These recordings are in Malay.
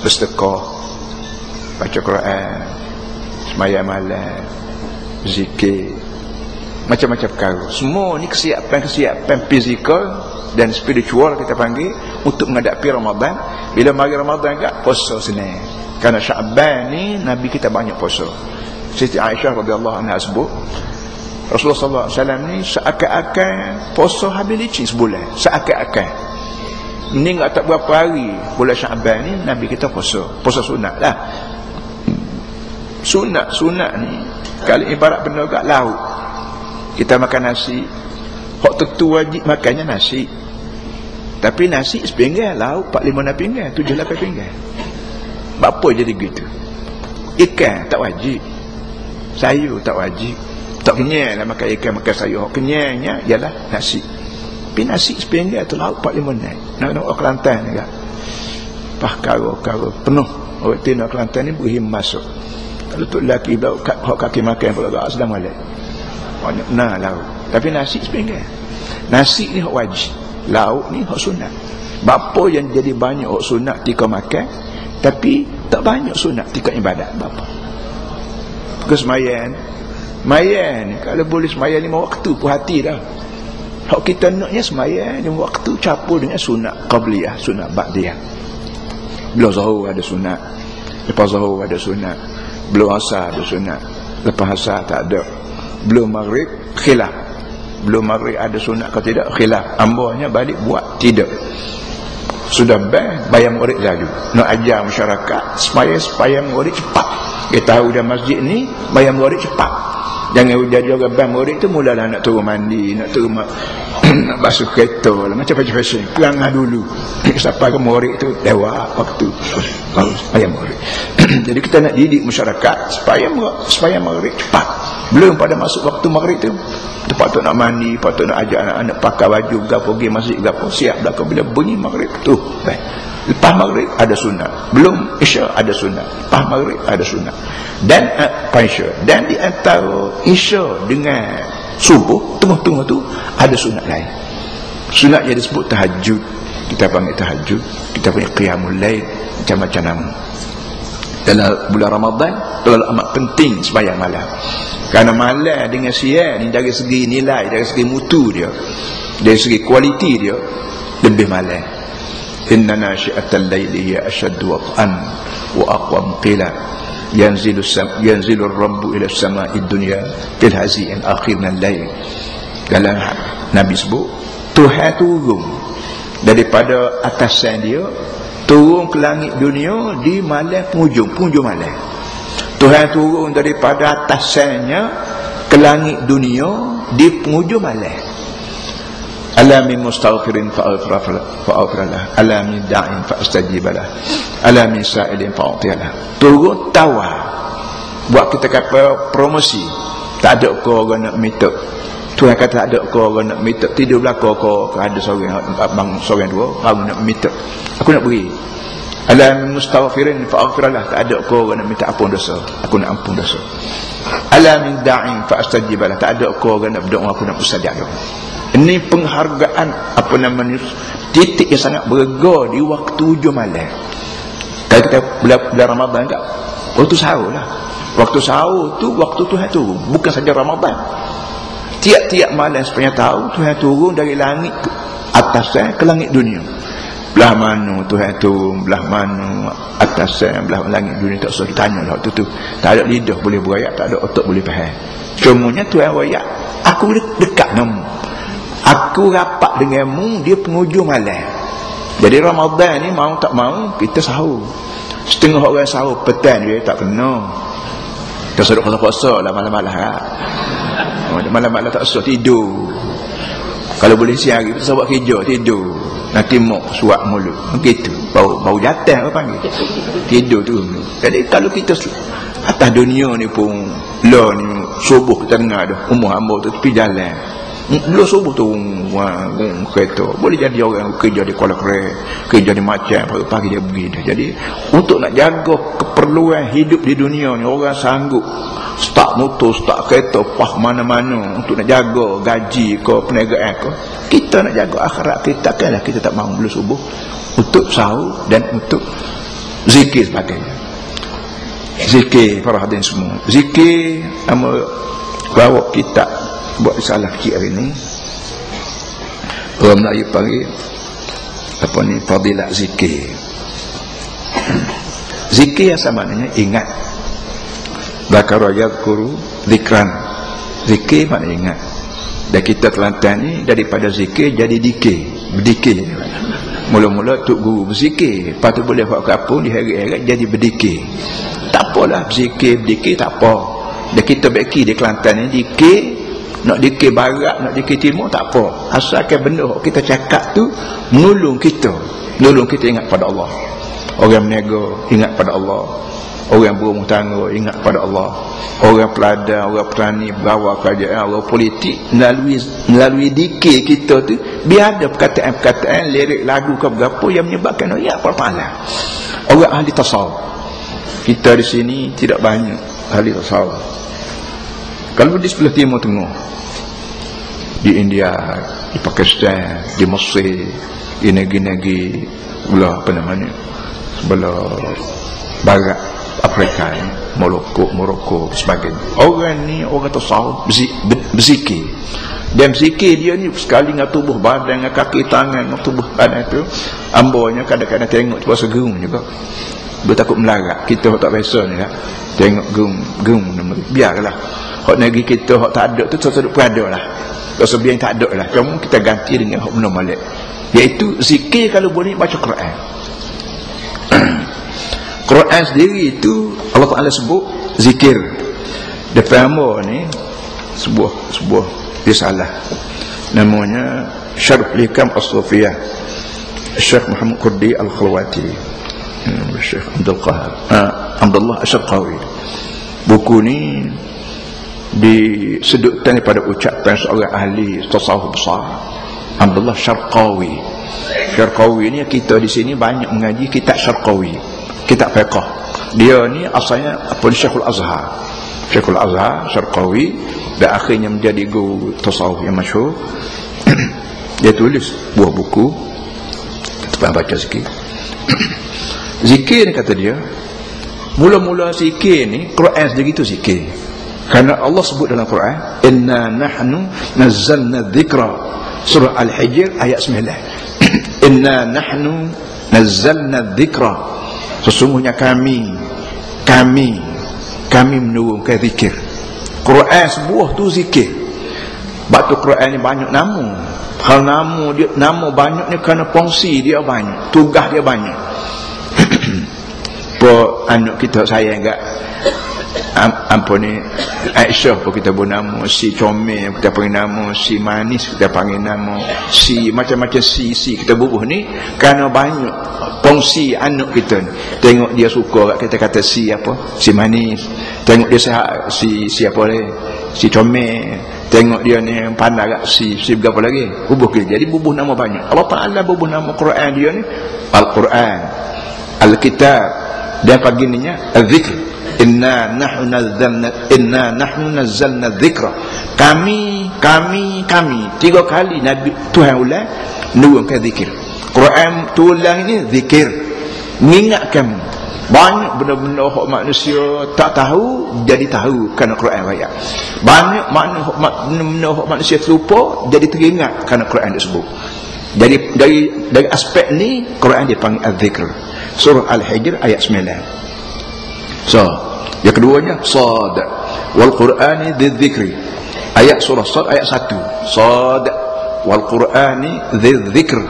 bersedekah, baca Quran, sembahyang malam, zikir, macam-macam perkara. Semua ni kesiapan fizikal dan spiritual kita panggil untuk menghadapi Ramadan. Bila mari Ramadan enggak puasa senang. Kerana Syaban ni Nabi kita banyak puasa. Siti Aisyah radhiyallahu anha sebut Rasulullah sallallahu alaihi wasallam ni seakan-akan puasa habis licin sebulan, seakan-akan. Ini enggak tak berapa hari bulan Syaban ni Nabi kita puasa sunat lah. Sunat ni kalau ibarat benda kat lauk. Kita makan nasi, hak tentu wajib makannya nasi. Tapi nasi sepinggan, lauk 4-5 pinggan, 7-8 pinggan. Apa jadi gitu? Ikan tak wajib, sayur tak wajib. Tak kenyang lah makan ikan, makan sayur. Kenyangnya ialah nasi. Tapi nasi sepinggan tu lauk 4-5 naik. Nak Kelantan juga. Karo penuh. Orang tina Kelantan ni berhim masuk. Kalau tu lelaki hak kaki makan pula agak sedang balik. Banyak lauk. Tapi nasi sepinggan. Nasi ni hak wajib, lauk ni hak sunat. Bapa yang jadi banyak hak sunat ketika makan, tapi tak banyak sunat ketika ibadat. Bapa ke semayan kalau boleh semayan 5 waktu pun hati dah. Hak kita naknya semayan 5 waktu campur dengan sunat qabliyah, sunat ba'diyah. Belum zuhur ada sunat, lepas zuhur ada sunat, belum asar ada sunat, lepas asar tak ada, belum maghrib khilaf, belum maghrib ada sunat atau tidak khilaf. Ambahnya balik buat tidak. Sudah bayang murid lalu nak ajar masyarakat supaya murid cepat. Kita tahu dah masjid ni bayang murid cepat. Jangan jadi orang bayang murid tu mulalah nak turun mandi, nak turun nak basuh kereta lah, macam-macam fashion. Kelangah dulu sampai ke murid tu lewat waktu baru bayang murid. Jadi kita nak didik masyarakat supaya maghrib cepat. Belum pada masuk waktu maghrib tu patut nak mandi, patut nak ajak anak-anak pakai baju gapo, pergi masjid gapo, siap belakang bila bunyi maghrib tu. Baik. Lepas maghrib ada sunat, belum isya ada sunat, lepas maghrib ada sunat. Dan isya, dan di antara isya dengan subuh tengah-tengah tu ada sunat lain. Sunat yang disebut tahajud. Kita panggil tahajud, kita panggil qiyamul lail, macam-macam nama. Dalam bulan Ramadan terlalu amat penting sembahyang malam. Kerana malam dengan siang ni dari segi nilai, dari segi mutu dia, dari segi kualiti dia lebih malam. Inna nashi'atal laili hiya ashaddu wat'an wa aqwam qila yanzilu ar-rabbu ila as-sama'i dunya fil hazi'in akhirna al-lail. Kalau Nabi sebut Tuhan turun daripada atasan dia, turun ke langit dunia di malam penghujung malam. Tuhan turun daripada atasannya ke langit dunia di penghujung malam. Alamin mustaghfirin fa'aghfirlah, alamin da'in fa'astajibalah, alamin sa'ilin fa'atiyalah. Turun tawar buat kita kata promosi. Tak ada kau orang nak minta. Tuhan kata tak ada kau orang nak minta. Tidur belakang kau ada seorang abang seorang dua baru nak minta. Aku nak beri. Alamin mustaghfirin fa'aghfirlah. Tak ada kau orang nak minta ampun dosa, aku nak ampun dosa. Alamin da'in fa'astajibalah. Tak ada kau orang nak berdoa, aku nak mustajab doa. Ini penghargaan apa namanya, titik yang sangat berharga di waktu hujung malam. Kalau kita bulan Ramadan enggak, waktu sahur lah. Waktu sahur tu waktu Tuhan turun, bukan saja Ramadan. Tiap-tiap malam sepanjang tahun Tuhan turun dari langit ke atasnya ke langit dunia. Belah mana Tuhan turun, belah mana atasnya, belah langit dunia, tak usah ditanya lah waktu tu. Tak ada lidah boleh berayak, tak ada otak boleh faham. Cumanya Tuhan berayak, aku dekat nama, aku rapat denganmu dia penghujung malam. Jadi Ramadan ni mau tak mau kita sahur. Setengah orang sahur petang dia tak kena. Kita suruh puasa lah malam-malam lah. Malam-malam tak usah tidur. Kalau boleh siang hari kita buat kerja tidur. Nanti mok suap mulut. Begitu. Bau jatah apa panggil. Tidur tu. Jadi kalau kita atas dunia ni pun lah ni subuh kita dengar dah umur hamba tu tepi jalan. Belum subuh tu kereta boleh jadi orang kerja di Kuala Kere, kerja di macam pagi dia pergi dah. Jadi untuk nak jaga keperluan hidup di dunia ni, orang sanggup start motor, start kereta pah mana-mana untuk nak jaga gaji ke perniagaan ke. Kita nak jaga akhirat kita, takkanlah kita tak mahu belum subuh untuk sahur dan untuk zikir sebagainya. Zikir para hadirin semua, zikir ama bawa kitab buat risalah kecil hari ni. Orang Melayu panggil apa ni, fadilat zikir. Zikir asal maknanya ingat. Zakara yadhkuru zikran. Zikir maknanya ingat. Dan kita Kelantan ni daripada zikir jadi dikir, berdikir. Mula-mula tok guru berzikir, lepas tu boleh buat kapung diheret-heret jadi berdikir. Tak apalah berzikir, berdikir tak apa. Dan kita beki di Kelantan ni dikir, nak dikir barat, nak dikir timur tak apa. Asalkan benda kita cakap tu menolong kita ingat pada Allah. Orang meniaga ingat pada Allah, orang berumah tangga ingat pada Allah, orang peladan, orang petani, pegawai kerajaan, orang politik, melalui dikir kita tu biar ada perkataan-perkataan, lirik lagu ke berapa yang menyebabkan ayat perpahala. Orang ahli tasawuf kita di sini tidak banyak ahli tasawuf. Kalau di sebelah timur tengah, di India, di Pakistan, di Mesir, di negeri-negeri belah apa namanya, sebelah barat Afrika, Morocco sebagainya. Orang ni orang tasawuf berzikir. Dan berzikir dia ni sekali dengan tubuh badan, dengan kaki tangan, dengan tubuh badan tu, ambanya kadang-kadang tengok tu rasa gerung juga. Dia takut melarat. Kita tak biasa ni lah, tengok gerung biarlah. Hak negeri kita hak tak ada tu tetap berada lah. Rasa biar tak ada lah. Cuma kita ganti dengan hak benda malik, iaitu zikir. Kalau boleh baca Quran. Quran sendiri itu Allah Ta'ala sebut zikir. Depan ni sebuah risalah namanya Syarh Hikam As-Sufiyah, Syekh Muhammad Qurdi Al-Khalwati, Syekh Abdullah Asyarqawi. Buku ni disudutkan daripada ucapan seorang ahli tasawuf besar, Abdullah Syarqawi. Syarqawi ni kita di sini banyak mengaji kitab Syarqawi, kitab fiqh. Dia ni asalnya apa, Syekhul Azhar. Syekhul Azhar Syarqawi, dan akhirnya menjadi guru tasawuf yang masyhur. Dia tulis buah buku, kita baca sikit. Zikir ni kata dia, mula-mula zikir ni Quran sendiri tu zikir. Kerana Allah sebut dalam Quran, inna nahnu nazzalna dzikra, surah Al-Hijr ayat 9. Inna nahnu nazzalna dzikra, sesungguhnya kami menurunkan zikir. Quran sebuah tu zikir. Batu Quran ni banyak nama. Kalau nama banyak ni kerana fungsi dia banyak, tugas dia banyak. Anak kita sayang enggak apa ni, Aisyah pun kita beri nama, si comel kita panggil nama, si manis kita panggil nama, si macam-macam si kita bubuh ni kerana banyak fungsi anak kita ni. Tengok dia suka kita kata si apa, si manis. Tengok dia sihat, si apa lagi, si comel. Tengok dia ni pandai si berapa lagi, bubuh kita. Jadi bubuh nama banyak. Allah Ta'ala bubuh nama Quran dia ni Al-Quran, Al-Kitab, dan paginya Al-Zikr. Inna nahnu nazzalna dzikra. Kami 3 kali Nabi Tuhan ulang menurunkan zikir. Quran tulang ini zikir, mengingatkan banyak benda-benda hak manusia tak tahu jadi tahu kerana Quran ayat. Banyak benda hak manusia terlupa jadi teringat kerana Quran disebut. Jadi dari aspek ni Quran dipanggil az-zikr. Surah Al-Hijr ayat 9. So, yang keduanya Sad wal Qur'ani dzikri. Ayat surah Sad ayat 1. Sad wal Qur'ani dzikr.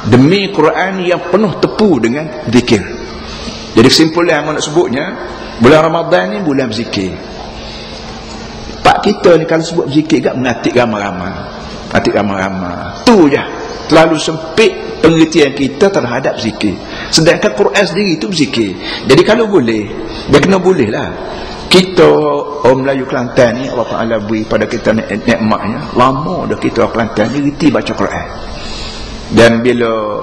Demi Quran yang penuh tepu dengan zikir. Jadi kesimpulan yang nak sebutnya, bulan Ramadan ni bulan berzikir. Pak kita ni kalau sebut berzikir gak mengatik ramai-ramai. Atik ramai-ramai. Tu je. Terlalu sempit pengertian kita terhadap zikir. Sedangkan Quran sendiri itu berzikir. Jadi kalau boleh, dia kena boleh lah. Kita orang Melayu Kelantan ni Allah Ta'ala beri pada kita nikmatnya. Lama dah kita orang Kelantan ni reti baca Quran. Dan bila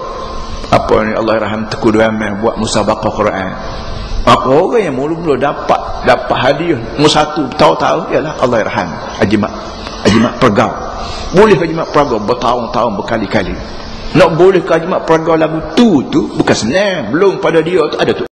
apa ni Allah rahmat Tengku Dwaman buat musabaqah Quran, apa orang yang mula-mula dapat hadiah satu tahu-tahu ialah Allah rahmat Haji Mat Pergau. Boleh Haji Mat Pergau bertahun-tahun berkali-kali. Nak boleh Haji Mat Pergau lagu tu bukan senang. Belum pada dia tu ada tu